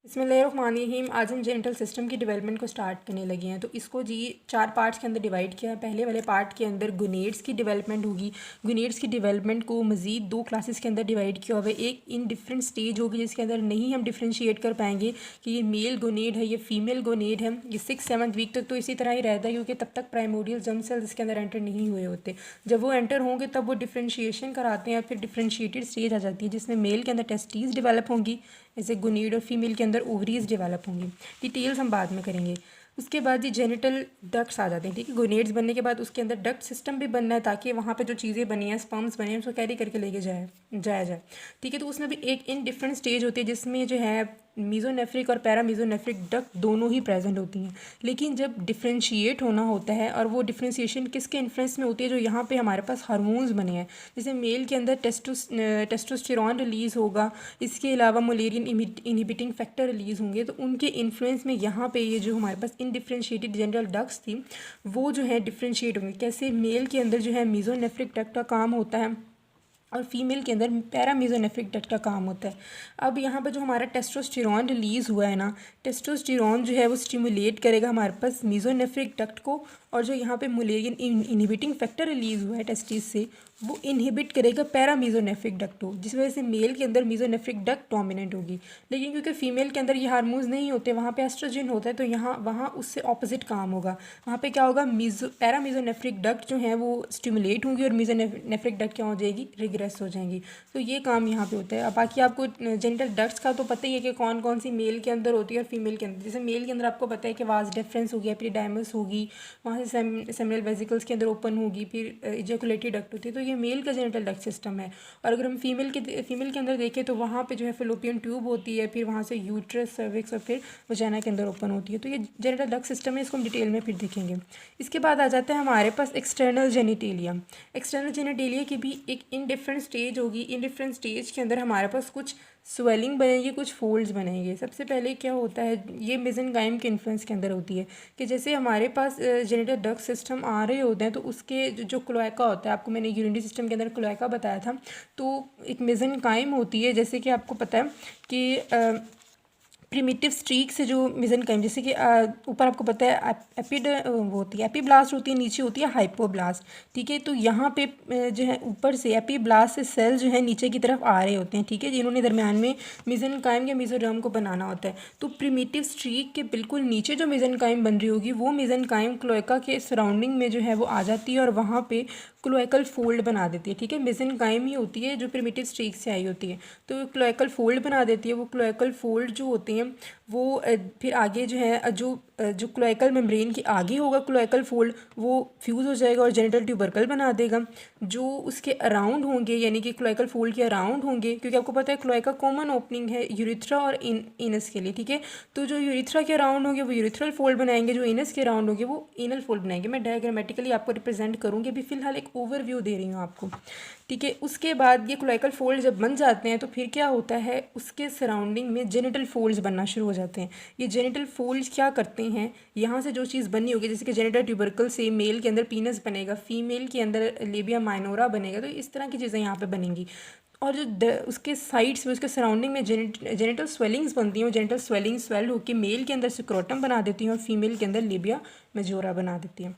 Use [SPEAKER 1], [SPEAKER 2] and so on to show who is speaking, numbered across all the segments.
[SPEAKER 1] बिस्मिल्लाहिर्रहमानिर्रहीम। आज हम जेनिटल सिस्टम की डेवलपमेंट को स्टार्ट करने लगे हैं। तो इसको जी 4 पार्ट्स के अंदर डिवाइड किया है। पहले वाले पार्ट के अंदर गोनेड्स की डेवलपमेंट होगी। गोनेड्स की डेवलपमेंट को मज़ीद 2 क्लासेस के अंदर डिवाइड किया हुआ है। एक इन डिफरेंट स्टेज होगी जिसके अंदर नहीं हम डिफ्रेंशिएट कर पाएंगे कि ये मेल गोनेड है, ये फीमेल गोनेड है। ये 6-7 वीक तक तो इसी तरह ही रहता है क्योंकि तब तक प्राइमोडियल जर्म सेल्स इसके अंदर एंटर नहीं हुए होते। जब वो एंटर होंगे तब वो डिफ्रेंशिएशन कराते हैं, फिर डिफ्रेंशिएटेड स्टेज आ जाती है जिसमें मेल के अंदर टेस्टीज डेवलप होंगी, जैसे गोनेड, और फीमेल के अंदर ओवरीज डेवलप होंगी। डिटेल्स हम बाद में करेंगे। उसके बाद ये जेनिटल डक्ट्स आ जाते हैं। ठीक है, गोनेड्स बनने के बाद उसके अंदर डक्ट सिस्टम भी बनना है ताकि वहाँ पे जो चीज़ें बनी हैं, स्पर्म्स बने हैं, उसको कैरी करके लेके जाया जाए। ठीक है, तो उसमें भी एक इन डिफरेंट स्टेज होती है जिसमें जो है मीज़ोनेफ्रिक और पैरामीज़ोनेफ्रिक डक्ट दोनों ही प्रेजेंट होती हैं। लेकिन जब डिफ्रेंशिएट होना होता है, और वो डिफ्रेंशिएशन किसके इन्फ्लुएंस में होती है, जो यहाँ पे हमारे पास हार्मोन्स बने हैं। जैसे मेल के अंदर टेस्टोस्टेरॉन रिलीज़ होगा, इसके अलावा मुलेरियन इनहिबिटिंग फैक्टर रिलीज़ होंगे, तो उनके इन्फ्लुएंस में यहाँ पे ये जो हमारे पास इनडिफ्रेंशिएटेड जेनिटल डक्ट्स थी वो जो है डिफ्रेंशिएट होंगे। कैसे? मेल के अंदर जो है मीज़ोनेफ्रिक डक्ट का काम होता है और फीमेल के अंदर पैरामीज़ोनेफ्रिक डक्ट का काम होता है। अब यहाँ पर जो हमारा टेस्टोस्टेरॉन रिलीज़ हुआ है ना, टेस्टोस्टेरॉन जो है वो स्टिमुलेट करेगा हमारे पास मीज़ोनेफ्रिक डक्ट को, और जो यहाँ पे मुलेरियन इनहिबिटिंग फैक्टर रिलीज़ हुआ है टेस्टिस से, वो इनहिबिट करेगा पैरामीज़ोनेफ्रिक डक्ट को, जिस वजह से मेल के अंदर मीज़ोनेफ्रिक डक्ट डोमिनेंट होगी। लेकिन क्योंकि फीमेल के अंदर ये हार्मोन्स नहीं होते, वहाँ पे एस्ट्रोजन होता है, तो वहाँ उससे ऑपोजिट काम होगा। वहाँ पे क्या होगा, पैरामीज़ोनेफ्रिक डक्ट जो है वो स्टिमुलेट होंगी और मीज़ोनेफ्रिक डक्ट क्या हो जाएगी, रिग्रेस हो जाएंगी। तो ये काम यहाँ पे होता है। अब बाकी आपको जेनिटल डक्ट्स का तो पता ही है कि कौन कौन सी मेल के अंदर होती है और फीमेल के अंदर। जैसे मेल के अंदर आपको पता है कि वास डिफरेंस होगी, एपिडाइमस होगी, वहाँ से सेमिनल वेसिकल्स के अंदर ओपन होगी, फिर इजैकुलेटरी डक्ट होती है। तो ये मेल का जेनिटल डक्ट सिस्टम है। और अगर हम फीमेल के अंदर देखें तो वहाँ पे जो है फेलोपियन ट्यूब होती है, फिर वहाँ से यूट्रस, सर्विक्स और फिर वजाना के अंदर ओपन होती है। तो ये जेनिटल डक्ट सिस्टम है, इसको हम डिटेल में फिर देखेंगे। इसके बाद आ जाता है हमारे पास एक्सटर्नल जेनिटेलिया। एक्सटर्नल जेनिटेलिया की भी एक इन डिफरेंट स्टेज होगी। इन डिफरेंट स्टेज के अंदर हमारे पास कुछ स्वेलिंग बनेगी, कुछ फोल्ड्स बनेंगे। सबसे पहले क्या होता है, ये मेसेनकाइम के इन्फ्लुएंस के अंदर होती है कि जैसे हमारे पास जेनिटल डक्ट सिस्टम आ रहे होते हैं तो उसके जो क्लोएका होता है, आपको मैंने यूरिनरी सिस्टम के अंदर क्लोएका बताया था, तो एक मेसेनकाइम होती है। जैसे कि आपको पता है कि प्रिमिटिव स्ट्रीक से जो मेसेनकाइम, जैसे कि ऊपर आपको पता है वो होती है एपीब्लास्ट होती है, नीचे होती है हाइपोब्लास्ट। ठीक है, तो यहाँ पे जो है ऊपर से एपीब्लास्ट से सेल जो है नीचे की तरफ आ रहे होते हैं। ठीक है, जिन्होंने दरमियान में मेसेनकाइम या मेसोडर्म को बनाना होता है। तो प्रिमिटिव स्ट्रीक के बिल्कुल नीचे जो मेसेनकाइम बन रही होगी, वो मेसेनकाइम क्लोएका के सराउंडिंग में जो है वो आ जाती है और वहाँ पे क्लोएकल फोल्ड बना देती है। ठीक है, मेसेनकाइम ही होती है जो प्रिमिटिव स्ट्रीक से आई होती है, तो क्लोएकल फोल्ड बना देती है। वो क्लोएकल फोल्ड जो होती हैं वो फिर आगे जो है जो क्लोएकल मेम्ब्रेन के आगे होगा क्लोएकल फोल्ड, वो फ्यूज़ हो जाएगा और जेनिटल ट्यूबरकल बना देगा। जो उसके अराउंड होंगे, यानी कि क्लोएकल फोल्ड के अराउंड होंगे, क्योंकि आपको पता है क्लोएका कॉमन ओपनिंग है यूरिथ्रा और इनस के लिए। ठीक है, तो जो यूरिथ्रा के अराउंड होंगे वो यूरिथ्रल फोल्ड बनाएंगे, जो इनस के अराउंड होंगे वो एनल फोल्ड बनाएंगे। मैं डायग्रामेटिकली आपको रिप्रेजेंट करूँगी, अभी फिलहाल एक ओवरव्यू दे रही हूँ आपको। ठीक है, उसके बाद ये क्लोएकल फोल्ड जब बन जाते हैं तो फिर क्या होता है, उसके सराउंडिंग में जेनिटल फोल्ड्स बनना शुरू हो जाते हैं। ये जेनिटल फोल्ड्स क्या करते हैं, यहाँ से जो चीज़ बनी होगी, जैसे कि जेनिटल ट्यूबरकल से मेल के अंदर पीनस बनेगा, फीमेल के अंदर लेबिया माइनोरा बनेगा, तो इस तरह की चीज़ें यहाँ पे बनेंगी। और जो उसके साइड्स में, उसके सराउंडिंग में जेनिटल स्वेलिंग्स बनती हैं, वो जेनिटल स्वेलिंग स्वेल होकर मेल के अंदर स्क्रोटम बना देती हैं और फीमेल के अंदर लेबिया मेजोरा बना देती हैं।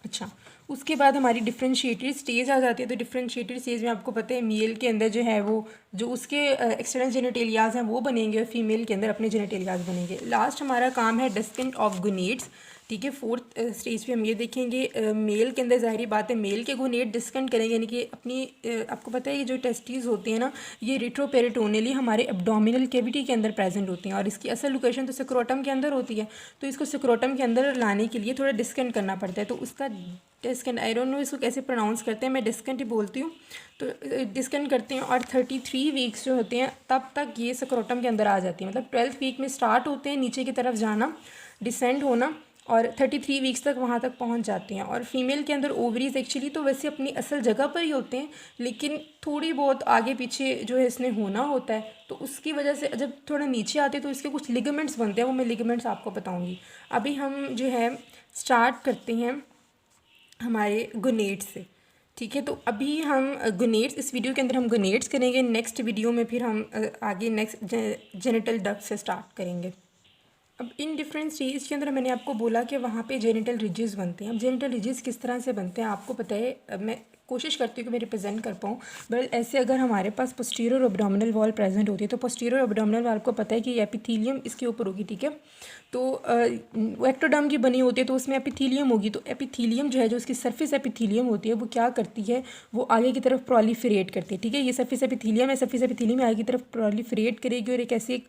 [SPEAKER 1] अच्छा, उसके बाद हमारी डिफ्रेंशिएटेड स्टेज आ जाती है। तो डिफ्रेंशिएटेड स्टेज में आपको पता है मेल के अंदर जो है वो जो उसके एक्सटर्नल जेनिटेलियाज हैं वो बनेंगे और फीमेल के अंदर अपने जेनिटेलियाज बनेंगे। लास्ट हमारा काम है डिस्टेंट ऑफ गोनेड्स। ठीक है, फोर्थ स्टेज पे हम ये देखेंगे मेल के अंदर ज़ाहिरी बात है मेल के गोनेड डिस्टेंट करेंगे, यानी कि अपनी आपको पता है ये जो टेस्टीज होती हैं ना, ये रेट्रोपेरिटोनियली हमारे एब्डोमिनल कैविटी के अंदर प्रेजेंट होती हैं और इसकी असल लोकेशन तो स्क्रोटम के अंदर होती है। तो इसको स्क्रोटम के अंदर लाने के लिए थोड़ा डिस्टेंट करना पड़ता है। तो उसका डिस्केंट, आई डोंट नो इसको कैसे प्रोनाउंस करते हैं, मैं डिस्केंट ही बोलती हूँ। तो डिस्केंट करते हैं और 33 वीक्स जो होते हैं तब तक ये स्क्रोटम के अंदर आ जाती है। मतलब 12th वीक में स्टार्ट होते हैं नीचे की तरफ जाना, डिसेंड होना, और 33 वीक्स तक वहाँ तक पहुँच जाते हैं। और फीमेल के अंदर ओवरीज एक्चुअली तो वैसे अपनी असल जगह पर ही होते हैं, लेकिन थोड़ी बहुत आगे पीछे जो है इसने होना होता है, तो उसकी वजह से जब थोड़ा नीचे आते हैं तो इसके कुछ लिगामेंट्स बनते हैं, वो मैं लिगामेंट्स आपको बताऊँगी। अभी हम जो है स्टार्ट करते हैं हमारे गोनेड से। ठीक है, तो अभी हम गुनेट्स, इस वीडियो के अंदर हम गुनेट्स करेंगे। नेक्स्ट वीडियो में फिर हम आगे नेक्स्ट जेनिटल डक्ट से स्टार्ट करेंगे। अब इन डिफरेंट स्टेज के अंदर मैंने आपको बोला कि वहाँ पे जेनिटल रिजेस बनते हैं। अब जेनिटल रिजेस किस तरह से बनते हैं आपको पता है, मैं कोशिश करती हूँ कि मैं रिप्रेजेंट कर पाऊँ। बट ऐसे अगर हमारे पास पोस्टीरियर एब्डोमिनल वॉल प्रेजेंट होती है तो पोस्टीरियर एब्डोमिनल वॉल को पता है कि एपिथेलियम इसके ऊपर होगी, ठीक है। तो एक्टोडर्म की बनी होती है तो उसमें एपिथेलियम होगी। तो एपिथेलियम जो है, जो उसकी सरफेस एपिथेलियम होती है, वो क्या करती है, वो आगे की तरफ प्रोलिफरेट करती है, ठीक है। ये सरफेस एपिथेलियम है, सरफेस एपिथेलियम आगे की तरफ प्रोलिफरेट करेगी और एक ऐसी एक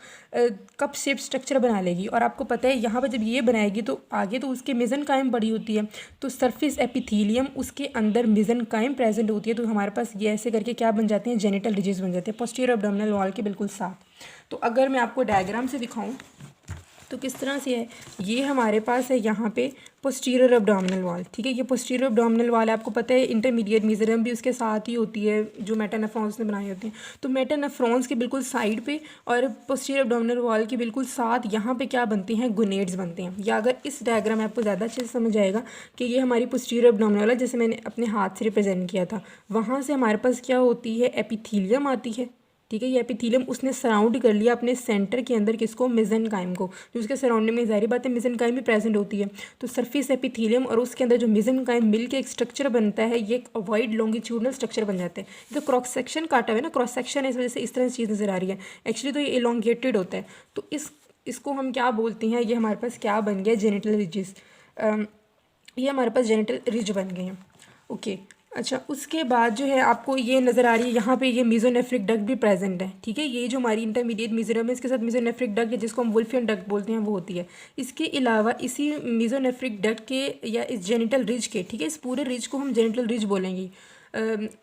[SPEAKER 1] कप शेप स्ट्रक्चर बना लेगी। और आपको पता है यहाँ पर जब ये बनाएगी तो आगे तो उसके मेसेनकाइम बड़ी होती है, तो सरफेस एपिथेलियम उसके अंदर मेसेनकाइम प्रेजेंट होती है। तो हमारे पास ये ऐसे करके क्या बन जाते हैं, जेनिटल रिजेस बन जाते हैं पोस्टीरियर एब्डोमिनल वॉल के बिल्कुल साथ। तो अगर मैं आपको डायग्राम से दिखाऊं तो किस तरह से है, ये हमारे पास है यहाँ पे पोस्टीरियर एब्डोमिनल वॉल, ठीक है। ये पोस्टीरियर एब्डोमिनल वॉल है, आपको पता है इंटरमीडिएट मेसोरम भी उसके साथ ही होती है जो मेटानेफ्रॉन्स ने बनाई होती हैं। तो मेटानेफ्रॉन्स के बिल्कुल साइड पे और पोस्टीरियर एब्डोमिनल वॉल के बिल्कुल साथ यहाँ पे क्या बनते हैं, गुनेड्स बनते हैं। या अगर इस डायग्राम में आपको ज़्यादा अच्छे से समझ आएगा कि ये हमारी पोस्टीरियर एब्डोमिनल वॉल है, जैसे मैंने अपने हाथ से रिप्रेजेंट किया था। वहाँ से हमारे पास क्या होती है, एपिथेलियम आती है, ठीक है। ये एपिथेलियम उसने सराउंड कर लिया अपने सेंटर के अंदर, किसको, मेसेनकाइम को, जो उसके सराउंडिंग में ज़ाहिर बात है मेसेनकाइम भी प्रेजेंट होती है। तो सरफेस एपिथेलियम और उसके अंदर जो मेसेनकाइम मिल के एक स्ट्रक्चर बनता है, ये एक वाइड लॉन्गिट्यूडनल स्ट्रक्चर बन जाता है। तो क्रॉस सेक्शन काटा हुआ है ना, क्रॉस सेक्शन है, इस वजह से इस तरह से चीज़ नज़र आ रही है। एक्चुअली तो ये एलोंगेटेड होता है। तो इसको हम क्या बोलते हैं, ये हमारे पास क्या बन गया, जेनिटल रिजेस। ये हमारे पास जेनिटल रिज बन गए हैं, ओके। अच्छा, उसके बाद जो है आपको ये नज़र आ रही है यहाँ पे ये मेसोनेफ्रिक डक्ट भी प्रेजेंट है, ठीक है। ये जो हमारी इंटरमीडिएट मेसोरम है, इसके साथ मेसोनेफ्रिक डक्ट है जिसको हम वुल्फियन डक्ट बोलते हैं, वो होती है। इसके अलावा इसी मेसोनेफ्रिक डक्ट के या इस जेनिटल रिज के, ठीक है, इस पूरे रिज को हम जेनिटल रिज बोलेंगे।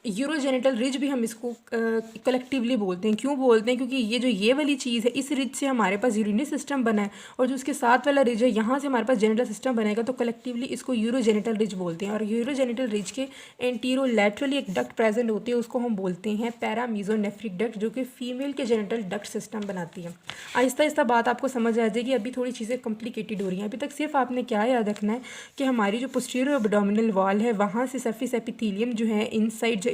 [SPEAKER 1] यूरोजेनिटल रिज भी हम इसको कलेक्टिवली बोलते हैं। क्यों बोलते हैं, क्योंकि ये वाली चीज़ है, इस रिज से हमारे पास यूरिनरी सिस्टम बना है और जो उसके साथ वाला रिज है, यहाँ से हमारे पास जेनिटल सिस्टम बनेगा। तो कलेक्टिवली इसको यूरोजेनिटल रिज बोलते हैं। और यूरोजेनिटल रिज के एंटीरो लैटरली एक डक्ट प्रेजेंट होती है, उसको हम बोलते हैं पैरामीजोनेफ्रिक डक्ट, जो कि फीमेल के जेनिटल डक्ट सिस्टम बनाती है। आहिस्ता आहिस्ता बात आपको समझ आ जाएगी, अभी थोड़ी चीज़ें कॉम्प्लिकेटेड हो रही हैं। अभी तक सिर्फ आपने क्या याद रखना है कि हमारी जो पोस्टीरियर एब्डोमिनल वॉल है, वहाँ से सरफेस एपिथेलियम जो है इनसाइड जो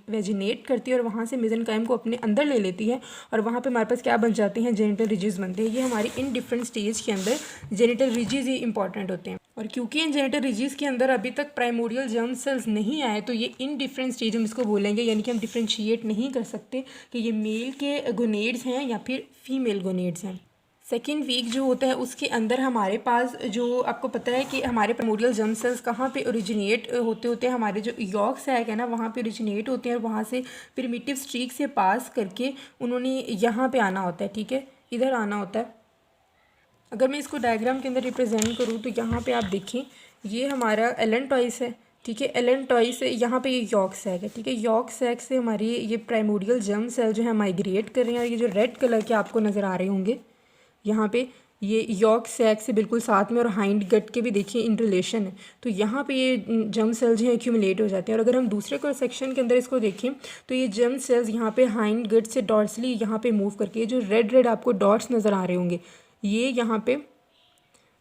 [SPEAKER 1] वेजिनेट करती है और वहाँ से मेसेनकाइम को अपने अंदर ले लेती है और वहाँ पे हमारे पास क्या बन जाते हैं, जेनिटल रिजेस बनते हैं। ये हमारी इन डिफरेंट स्टेज के अंदर जेनिटल रिजेस ही इंपॉर्टेंट होते हैं। और क्योंकि इन जेनिटल रिजेस के अंदर अभी तक प्राइमोडियल जर्म सेल्स नहीं आए, तो ये इन डिफरेंट स्टेज हम इसको बोलेंगे, यानी कि हम डिफ्रेंशिएट नहीं कर सकते कि ये मेल के गोनेड्स हैं या फिर फीमेल गोनेड्स हैं। सेकेंड वीक जो होता है उसके अंदर हमारे पास जो आपको पता है कि हमारे प्राइमोडियल जर्म सेल्स कहाँ पे ओरिजिनेट होते हैं, हमारे जो यॉर्क सैक है ना, वहाँ पे ओरिजिनेट होते हैं और वहाँ से प्रिमिटिव स्ट्रीक से पास करके उन्होंने यहाँ पे आना होता है, ठीक है, इधर आना होता है। अगर मैं इसको डायग्राम के अंदर रिप्रेजेंट करूँ तो यहाँ पे आप देखें, ये हमारा एलेंटॉइस है, ठीक है। एलेंटॉइस से यहाँ पे ये यॉर्क सैक है, ठीक है। यॉर्क सैक से हमारी ये प्राइमोडियल जर्म सेल जो है माइग्रेट कर रहे हैं और ये जो रेड कलर के आपको नज़र आ रहे होंगे यहाँ पे, ये यॉर्क सैक से बिल्कुल साथ में और हाइंड गट के भी देखिए इन रिलेशन है। तो यहाँ पे ये जर्म सेल्स जो हैं एक्यूमुलेट हो जाते हैं। और अगर हम दूसरे को सेक्शन के अंदर इसको देखें तो ये जर्म सेल्स यहाँ पे हाइंड गट से डॉर्सली यहाँ पे मूव करके, जो रेड रेड आपको डॉट्स नज़र आ रहे होंगे, ये यहाँ पे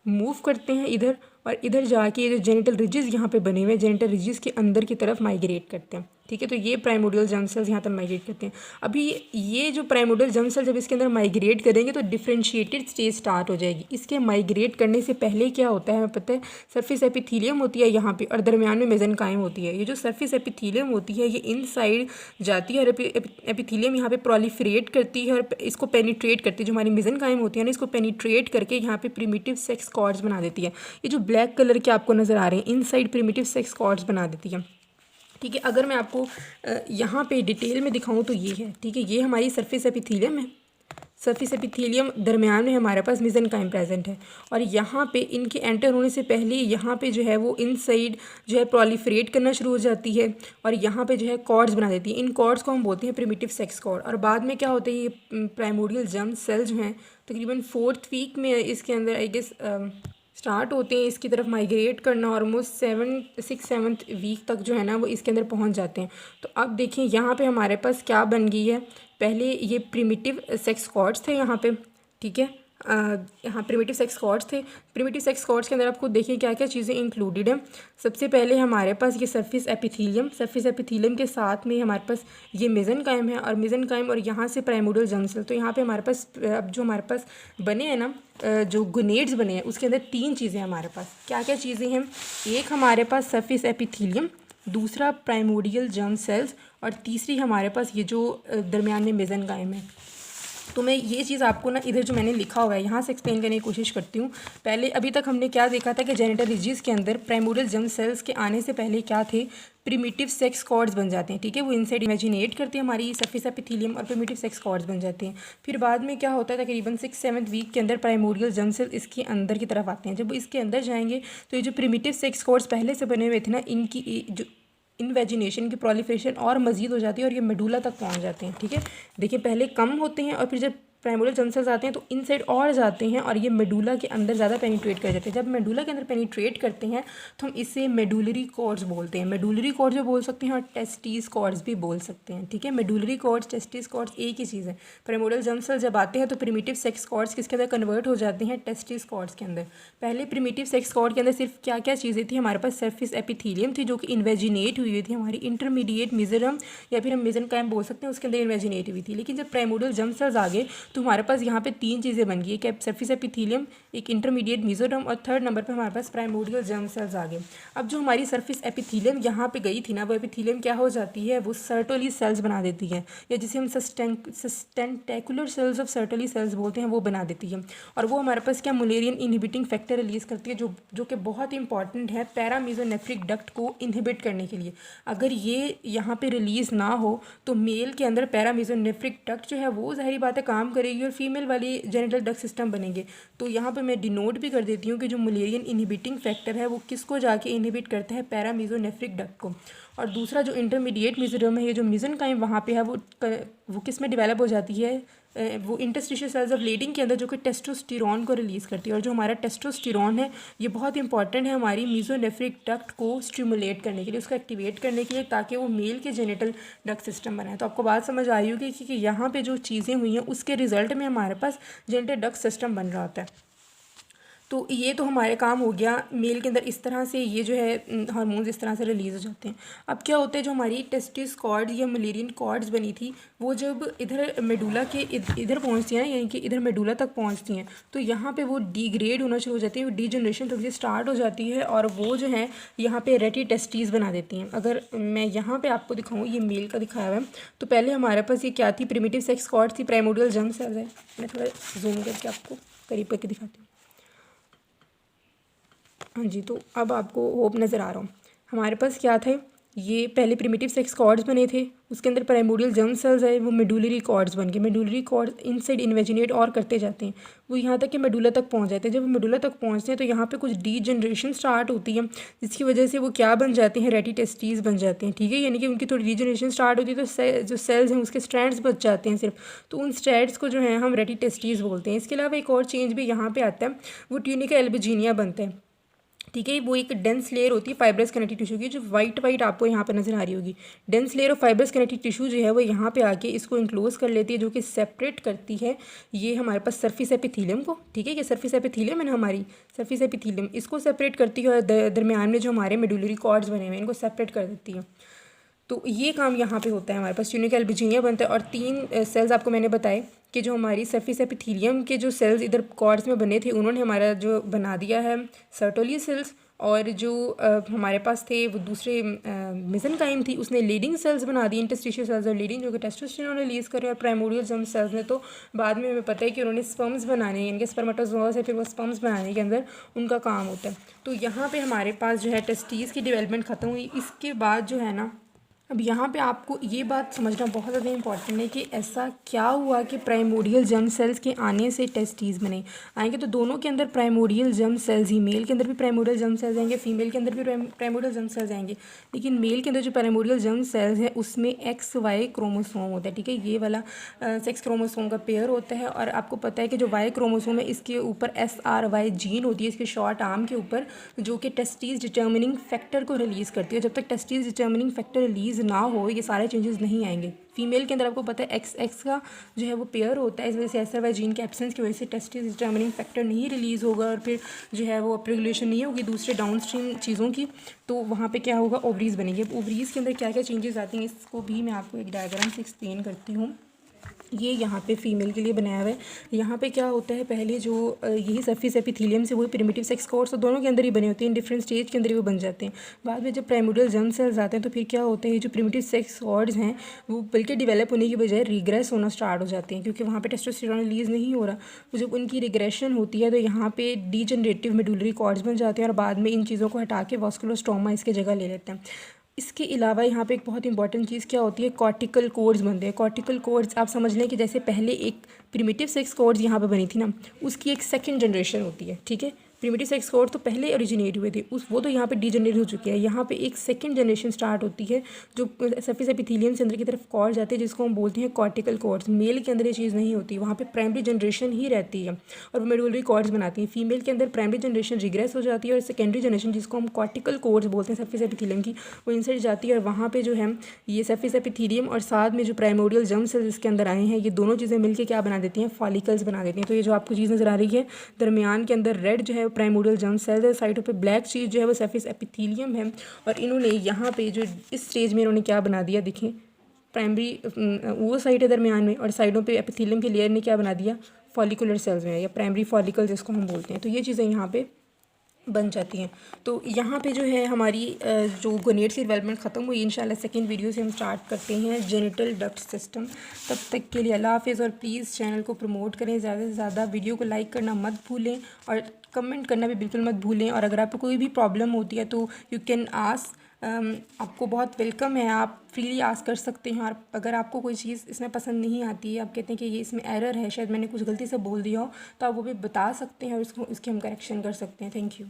[SPEAKER 1] मूव करते हैं इधर, और इधर जाके ये जो जेनिटल रिजेस यहाँ पे बने हुए हैं, जेनिटल रिजेस के अंदर की तरफ माइग्रेट करते हैं, ठीक है। तो ये प्राइमोडियल जर्म सेल्स यहाँ तक माइग्रेट करते हैं। अभी ये जो प्राइमोडियल जर्म सेल जब इसके अंदर माइग्रेट करेंगे तो डिफरेंशिएटेड स्टेज स्टार्ट हो जाएगी। इसके माइग्रेट करने से पहले क्या होता है हमें पता है, सरफेस एपिथेलियम होती है यहाँ पे और दरमियान में मेसेनकाइम होती है। ये जो सरफेस एपिथेलियम होती है ये इनसाइड जाती है और एपिथेलियम यहाँ पे प्रोलिफरेट करती है और इसको पेनिट्रेट करती है, जो हमारी मेसेनकाइम होती है ना, इसको पेनिट्रेट करके यहाँ पे प्रिमिटिव सेक्स कॉर्ड्स बना देती है। ये जो ब्लैक कलर के आपको नज़र आ रहे हैं, इनसाइड प्रिमिटिव सेक्स कॉर्ड्स बना देती है, ठीक है। अगर मैं आपको यहाँ पे डिटेल में दिखाऊं तो ये है, ठीक है। ये हमारी सरफेस एपिथेलियम है, सरफेस एपिथेलियम दरमियान में हमारे पास मेसेनकाइम प्रेजेंट है और यहाँ पे इनके एंटर होने से पहले यहाँ पे जो है वो इनसाइड जो है प्रोलिफरेट करना शुरू हो जाती है और यहाँ पे जो है कॉर्ड्स बना देती है। इन कॉर्ड्स को हम बोलते हैं प्रिमिटिव सेक्स कॉर्ड। और बाद में क्या होता है, ये प्राइमोडियल जर्म सेल जो हैं तकरीबन 4th वीक में इसके अंदर आई गेस स्टार्ट होते हैं इसकी तरफ माइग्रेट करना, ऑलमोस्ट 6-7 वीक तक जो है ना वो इसके अंदर पहुंच जाते हैं। तो अब देखिए यहाँ पे हमारे पास क्या बन गई है, पहले ये प्रिमिटिव सेक्स कॉर्ड्स थे यहाँ पे, ठीक है। यहाँ प्रिमिटिव सेक्स कॉर्ड्स थे। प्रिमिटिव सेक्स कॉर्ड्स के अंदर आपको देखिए क्या क्या चीज़ें इंक्लूडेड हैं। सबसे पहले हमारे पास ये सर्फिस एपिथीलियम के साथ में हमारे पास ये मेसेनकाइम है, और मेसेनकाइम और यहाँ से प्राइमोर्डियल जर्म सेल। तो यहाँ पे हमारे पास अब जो हमारे पास बने हैं ना, जो गोनेड्स बने हैं, उसके अंदर 3 चीज़ें हमारे पास। क्या क्या चीज़ें हैं? एक हमारे पास सर्फिस एपिथीलियम, दूसरा प्राइमोर्डियल जर्म सेल्स, और तीसरी हमारे पास ये जो दरमियान में मेसेनकाइम है। तो मैं ये चीज़ आपको ना इधर जो मैंने लिखा हुआ है यहाँ से एक्सप्लेन करने की कोशिश करती हूँ। पहले अभी तक हमने क्या देखा था कि जेनिटल रिजीज के अंदर प्राइमोर्डियल जर्म सेल्स के आने से पहले क्या थे, प्रिमिटिव सेक्स कॉर्ड्स बन जाते हैं, ठीक है। वो इनसाइड इमेजिनेट करते हैं हमारी सर्फेस एपिथेलियम और प्रिमिटिव सेक्स कॉर्ड्स बन जाते हैं। फिर बाद में क्या होता है, तकरीबन 6-7 वीक के अंदर प्राइमोर्डियल जर्म सेल इसके अंदर की तरफ आते हैं। जब इसके अंदर जाएंगे तो ये जो प्रिमिटिव सेक्स कॉर्ड्स पहले से बने हुए थे ना, इनकी जो इन्वेजिनेशन की प्रोलिफरेशन और मज़ीद हो जाती है और ये मेडुला तक पहुंच जाते हैं, ठीक है। देखिए पहले कम होते हैं और फिर जब प्राइमोर्डियल जर्म सेल्स आते हैं तो इनसाइड और जाते हैं और ये मेडुला के अंदर ज़्यादा पेनिट्रेट कर जाते हैं। जब मेडुला के अंदर पेनिट्रेट करते हैं तो हम इसे मेडुलरी कॉर्ड्स बोलते हैं। मेडुलरी कॉर्ड्स भी बोल सकते हैं और टेस्टिस कॉर्ड्स भी बोल सकते हैं, ठीक है। मेडुलरी कॉर्ड्स, टेस्टिस कॉर्ड्स एक ही चीज़ है। प्राइमोर्डियल जर्म सेल्स जब आते हैं तो प्रिमिटिव सेक्स कॉर्ड्स किसके अंदर कन्वर्ट हो जाते हैं, टेस्टिस कॉर्ड्स के अंदर। पहले प्रिमिटिव सेक्स कॉर्ड के अंदर सिर्फ क्या क्या चीज़ें थी, हमारे पास सर्फिस एपिथेलियम थी जो कि इन्वेजिनेट हुई थी, हमारी इंटरमीडिएट मेसेनकाइम या फिर हम मेसेनकाइम बोल सकते हैं, उसके अंदर इन्वेजिनेट हुई थी। लेकिन जब प्राइमोर्डियल जर्म सेल्स आ गए तो हमारे पास यहाँ पे 3 चीज़ें बन गई, एक सर्फिस एपिथेलियम, एक इंटरमीडिएट मेसोडर्म और थर्ड नंबर पे हमारे पास प्राइमोर्डियल जर्म सेल्स आ गए। अब जो हमारी सर्फिस एपिथेलियम यहाँ पे गई थी ना, वो एपिथेलियम क्या हो जाती है, वो सर्टोली सेल्स बना देती है, या जिसे हम सस्टेंटेकुलर सेल्स ऑफ सर्टोली सेल्स बोलते हैं, वो बना देती है। और वो हमारे पास क्या, मुलेरियन इनहिबिटिंग फैक्टर रिलीज करती है, जो कि बहुत इंपॉर्टेंट है पैरामीजोनेफ्रिक डक्ट को इनहिबिट करने के लिए। अगर ये यहाँ पे रिलीज़ ना हो तो मेल के अंदर पैरामीजोनेफ्रिक डक्ट जो है वो ज़ाहिर बात है काम करेगी और फीमेल वाली जेनिटल डक्ट सिस्टम बनेंगे। तो यहाँ पे मैं डिनोट भी कर देती हूँ कि जो मुलेरियन इनहिबिटिंग फैक्टर है वो किसको जाके इनहिबिट करता है, पैरामीजोनेफ्रिक डक्ट को। और दूसरा जो इंटरमीडिएट मेसोडर्म है, ये जो मेसेनकाइम वहाँ पे है, वो किस में डेवलप हो जाती है, वो इंटरस्टिशियल सेल्स ऑफ लेडिंग के अंदर, जो कि टेस्टोस्टेरोन को रिलीज़ करती है। और जो हमारा टेस्टोस्टेरोन है ये बहुत इंपॉर्टेंट है हमारी मेसोनेफ्रिक डक्ट को स्टिमुलेट करने के लिए, उसको एक्टिवेट करने के लिए, ताकि वो मेल के जेनिटल डक्ट सिस्टम बनाए। तो आपको बात समझ आई होगी कि यहाँ पे जो चीज़ें हुई हैं उसके रिजल्ट में हमारे पास जेनिटल डक्ट सिस्टम बन रहा होता है। तो ये तो हमारे काम हो गया मेल के अंदर, इस तरह से ये जो है हार्मोन्स इस तरह से रिलीज़ हो जाते हैं। अब क्या होता है, जो हमारी टेस्टिस कॉर्ड या मुलेरियन कॉर्ड्स बनी थी वो जब इधर मेडुला के इधर पहुंचती हैं, यानी कि इधर मेडुला तक पहुंचती हैं, तो यहाँ पे वो डिग्रेड होना शुरू हो जाती है, वो डीजनरेशन थोड़ी सी स्टार्ट हो जाती है और वो जो है यहाँ पे रेटी टेस्टिस बना देती हैं। अगर मैं यहाँ पर आपको दिखाऊँ, ये मेल का दिखाया हुआ है, तो पहले हमारे पास ये क्या थी, प्रिमिटिव सेक्स कॉर्ड थी, प्राइमोर्डियल जर्म सेल्स है। मैं थोड़ा जूम करके आपको करीब करके दिखाती हूँ। हाँ जी, तो अब आपको होप नज़र आ रहा हूँ। हमारे पास क्या थे, ये पहले प्रिमिटिव सेक्स कॉर्ड्स बने थे, उसके अंदर प्राइमोर्डियल जर्म सेल्स है, वो मेडुलरी कॉर्ड्स बन गए। मेडुलरी कॉर्ड्स इनसाइड इन्वेजिनेट और करते जाते हैं, वो यहाँ तक कि मेडुला तक पहुँच जाते हैं। जब वो मेडुला तक पहुँचते हैं तो यहाँ पे कुछ डीजनरेशन स्टार्ट होती है, जिसकी वजह से वो क्या बन जाते हैं, रेटी टेस्टीज बन जाते हैं, ठीक है। यानी कि उनकी थोड़ी डीजनरेशन स्टार्ट होती है तो जो सेल्स हैं उसके स्ट्रैंड्स बच जाते हैं सिर्फ, तो उन स्ट्रैंड्स को जो है हम रेटी टेस्टीज बोलते हैं। इसके अलावा एक और चेंज भी यहाँ पर आता है, वो ट्यूनिका एल्बुजिनिया बनता है, ठीक है। वो एक डेंस लेयर होती है फाइब्रस कनेक्टिव टिश्यू की, जो वाइट आपको यहाँ पे नजर आ रही होगी। Dense layer of fibrous connective tissue जो है वो यहाँ पे आके इसको इंक्लोज कर लेती है, जो कि सेपरेट करती है ये हमारे पास सर्फिस एपिथेलियम को, ठीक है। ये सर्फिस एपिथेलियम है ना, हमारी सर्फिस एपिथेलियम इसको सेपरेट करती है और दरमियान में जो हमारे मेडुलरी कॉर्ड्स बने हुए हैं इनको सेपरेट कर देती है। तो ये काम यहाँ पे होता है, हमारे पास ट्यूनिका एल्बुजिनिया बनता है। और 3 सेल्स आपको मैंने बताए कि जो हमारी सर्फिस एपिथेलियम के जो सेल्स इधर कॉर्ड्स में बने थे, उन्होंने हमारा जो बना दिया है सर्टोली सेल्स, और जो हमारे पास थे वो दूसरे मेसेनकाइम थी, उसने लीडिंग सेल्स बना दी, इंटरस्टिशियल सेल्स और लीडिंग, जो कि टेस्टोस्टेरोन रिलीज़ करे। और प्राइमोर्डियल जर्म सेल्स ने तो बाद में हमें पता है कि उन्होंने स्पर्म्स बनाने, इनके स्पर्मेटोजोआ से फिर वो स्पर्म्स बनाने के अंदर उनका काम होता है। तो यहाँ पे हमारे पास जो है टेस्टीज़ की डेवलपमेंट ख़त्म हुई। इसके बाद जो है ना, अब यहाँ पे आपको ये बात समझना बहुत ज़्यादा इंपॉर्टेंट है कि ऐसा क्या हुआ कि प्राइमोर्डियल जर्म सेल्स के आने से टेस्टीज़ बने आएंगे। तो दोनों के अंदर प्राइमोर्डियल जर्म सेल्स ही, मेल के अंदर भी प्राइमोर्डियल जर्म सेल्स आएंगे, फीमेल के अंदर भी प्राइमोर्डियल जर्म सेल्स आएंगे। लेकिन मेल के अंदर जो प्राइमोर्डियल जर्म सेल्स है उसमें XY क्रोमोसोम होता है, ठीक है। ये वाला सेक्स क्रोमोसोम का पेयर होता है। और आपको पता है कि जो Y क्रोमोसोम है इसके ऊपर SRY जीन होती है, इसके शॉर्ट आर्म के ऊपर, जो कि टेस्टीज़ डिटर्मिनिंग फैक्टर को रिलीज़ करती है। जब तक टेस्टीज़ डिटर्मिनिंग फैक्टर रिलीज़ ना हो ये सारे चेंजेस नहीं आएंगे फीमेल के अंदर आपको पता है XX का जो है वो पेयर होता है, इस वजह से SRY जीन के एब्सेंस की वजह से टेस्टिस डिटर्मिनिंग फैक्टर नहीं रिलीज़ होगा और फिर जो है वो अपरेगुलेशन नहीं होगी दूसरे डाउन स्ट्रीम चीज़ों की, तो वहाँ पे क्या होगा, ओवरीज बनेंगे। ओवरीज़ के अंदर क्या क्या चेंजेस आती हैं इसको भी मैं आपको एक डायग्राम से एक्सप्लेन करती हूँ। ये यहाँ पे फीमेल के लिए बनाया हुआ है। यहाँ पे क्या होता है, पहले जो यही सरफेस एपिथेलियम से वही प्रिमिटिव सेक्स कॉर्ड्स तो दोनों के अंदर ही बने होते हैं, डिफरेंट स्टेज के अंदर ही वो बन जाते हैं। बाद में जब प्राइमोडियल जर्म सेल्स आते हैं तो फिर क्या होता है, जो प्रिमिटिव सेक्स कॉर्ड्स हैं वो बल्कि डेवलप होने की बजाय रिग्रेस होना स्टार्ट हो जाते हैं, क्योंकि वहाँ पे टेस्टोस्टेरोन रिलीज़ नहीं हो रहा। तो जब उनकी रिग्रेशन होती है तो यहाँ पे डीजनरेटिव मेडुलरी कॉर्ड्स बन जाते हैं और बाद में इन चीज़ों को हटा के वास्कुलोस्टोमा इसकी जगह ले लेते हैं। इसके अलावा यहाँ पे एक बहुत इंपॉर्टेंट चीज़ क्या होती है, कॉर्टिकल कोर्ड्स बनते हैं। कॉर्टिकल कोर्ड्स आप समझ लें कि जैसे पहले एक प्रिमिटिव सेक्स कोर्ड्स यहाँ पे बनी थी ना, उसकी एक सेकंड जनरेशन होती है, ठीक है। प्रिमिटिव सेक्स कोर्ड तो पहले ओरिजिनेट हुए थे, वो तो यहाँ पे डीजनरेट हो चुके हैं। यहाँ पे एक सेकंड जनरेशन स्टार्ट होती है जो सरफेस एपिथेलियम से अंदर की तरफ कॉर्ड जाते हैं, जिसको हम बोलते हैं कॉर्टिकल कॉर्ड्स। मेल के अंदर ये चीज़ नहीं होती, वहाँ पे प्राइमरी जनरेशन ही रहती है और वो मेडुलरी कॉर्ड्स बनाती है। फीमेल के अंदर प्राइमरी जनरेशन रिग्रेस हो जाती है और सेकेंडरी जनरेशन जिसको हम कॉर्टिकल कॉर्ड्स बोलते हैं सरफेस एपिथेलियम की, वो इंसर्ट जाती है और वहाँ पे जो है ये सरफेस एपिथेलियम और साथ में जो प्राइमोडियल जर्म सेल्स इसके अंदर आए हैं, ये दोनों चीज़ें मिलकर क्या बना देती हैं, फॉलिकल्स बना देती हैं। तो ये जो आपको चीज़ नज़र आ रही है दरमियान के अंदर रेड जो है प्राइमोडियल जर्म सेल्स है, साइडों पे ब्लैक चीज़ जो है वो सरफेस एपिथेलियम है। और इन्होंने यहाँ पे जो इस स्टेज में इन्होंने क्या बना दिया, देखें प्राइमरी वो साइड है दरमियान में और साइडों पे एपिथेलियम के लेयर ने क्या बना दिया, फॉलिकुलर सेल्स में या प्राइमरी फॉलिकल जिसको हम बोलते हैं। तो ये चीज़ें यहाँ पे बन जाती हैं। तो यहाँ पे जो है हमारी जो गोनेड्स की डेवलपमेंट ख़त्म हुई। इंशाल्लाह सेकंड वीडियो से हम स्टार्ट करते हैं जेनिटल डक्ट सिस्टम। तब तक के लिए अल्लाह हाफ़िज़ और प्लीज़ चैनल को प्रमोट करें ज़्यादा से ज़्यादा, वीडियो को लाइक करना मत भूलें और कमेंट करना भी बिल्कुल मत भूलें। और अगर आपको कोई भी प्रॉब्लम होती है तो यू कैन आस्क, आपको बहुत वेलकम है, आप फ्रीली आस्क कर सकते हैं। और अगर आपको कोई चीज़ इसमें पसंद नहीं आती है, आप कहते हैं कि ये इसमें एरर है, शायद मैंने कुछ गलती से बोल दिया हो, तो आप वो भी बता सकते हैं और इसको इसकी हम करेक्शन कर सकते हैं। Thank you.